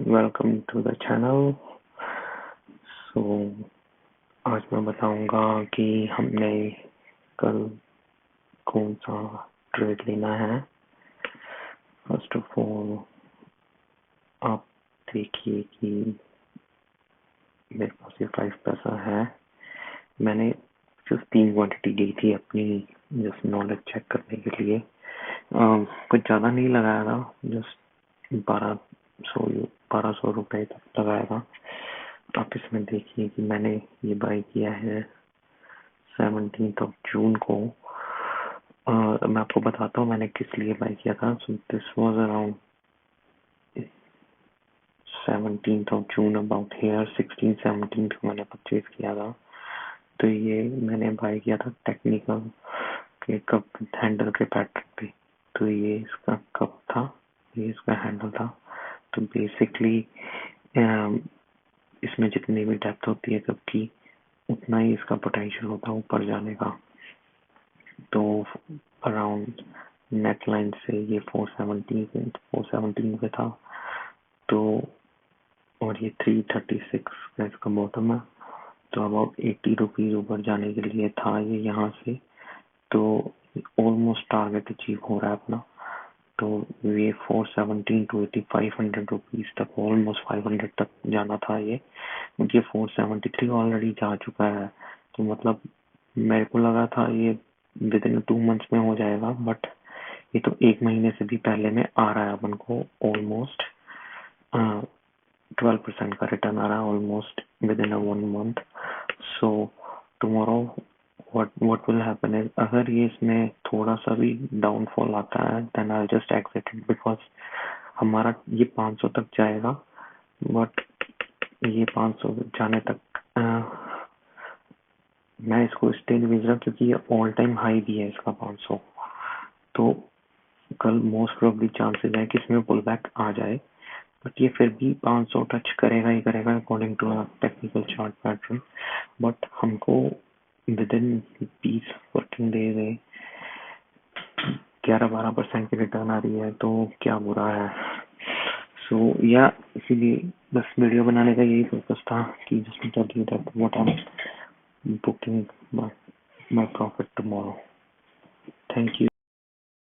Welcome to the channel. So आज मैं बताऊंगा कि हमने कल कौन सा ट्रेड लेना है। फर्स्ट ऑफ ऑल आप देखिए कि मेरे पास ये 5 पैसा है। मैंने सिर्फ 3 क्वांटिटी ली थी अपनी जस्ट नॉलेज चेक करने के लिए। कुछ ज़्यादा नहीं लगाया था, जस्ट 1200 रुपये तक लगाया था। आप इसमें देखिए कि मैंने ये बाय किया है 17 जून को। मैं आपको बताता हूँ मैंने किस लिए बाय किया था। So this was around 17 June, about here 16-17 को मैंने परचेज किया था। तो ये मैंने बाय किया था टेक्निकल के कप हैंडल के पैटर्न पे। तो ये इसका कप था, ये इसका हैंडल था। तो बेसिकली इसमें जितनी भी डेप्थ होती है कप की, उतना ही इसका पोटेंशियल होता है ऊपर जाने का। तो अराउंड नेट लाइन से ये 417 पे था। तो और ये 336 का इसका बॉटम है। तो अबाउट 80 रुपीज ऊपर जाने के लिए था ये यहाँ से। तो ऑलमोस्ट टारगेट अचीव हो रहा है अपना। तो ये 417 टू 500 रुपीज तक, ऑलमोस्ट 500 तक जाना था ये। क्योंकि 473 ऑलरेडी जा चुका है। तो मतलब मेरे को लगा था ये विद इन 2 मंथ्स में हो जाएगा, बट ये तो 1 महीने से भी पहले में आ रहा है अपन को। ऑलमोस्ट 12% का रिटर्न आ रहा है almost with in 1 month. So tomorrow what will happen is, अगर ये इसमें थोड़ा सा भी डाउनफॉल आता है then I just exit it, because हमारा ये 500 तक जाएगा। बट ये 500 जाने तक मैं इसको इसलिए नहीं भेज रहा क्योंकि ये ऑल टाइम हाई भी है इसका 500। तो कल मोस्ट प्रोबेबली चांसेस है कि इसमें पुल बैक आ जाए, बट ये फिर भी 500 टच करेगा ही करेगा according to technical chart pattern. But हमको विद इन 20 वर्किंग डेज 11-12% की रिटर्न आ रही है, तो क्या बुरा है। सो या इसीलिए बस वीडियो बनाने का यही पर्पस था कि just tell you that what I am booking my profit tomorrow. Thank you.